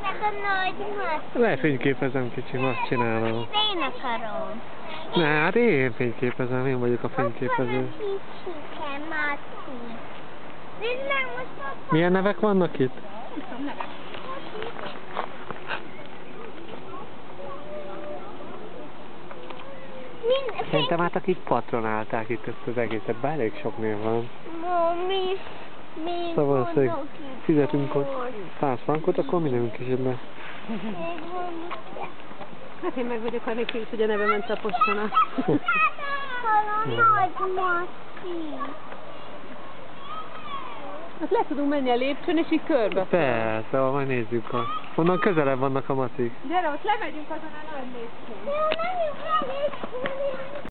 Meg a nagy macsi. Lefényképezem, kicsim, azt csinálom. Én akarom. Ne, hát én fényképezem, én vagyok a fényképező. Ott van a kicsike macsi. Nézd meg, most ott van. Milyen nevek vannak itt? Szerintem hát akik patronálták itt ezt az egészet, bár elég sok név van. Mi Szóval vannak itt? fizetünk ott 100 frankot, akkor mindenünk is be. Még van itt. Hát én meg vagyok annak is, hogy a neve ment a postona. Hol a nagy macsi? Hát le tudunk menni a lépcsőn, és így körbe. Persze, majd nézzük. Onnan közelebb vannak a macik. Gyere, ott lemegyünk azon a nagy lépcsőn. Jó, menjünk, menjünk.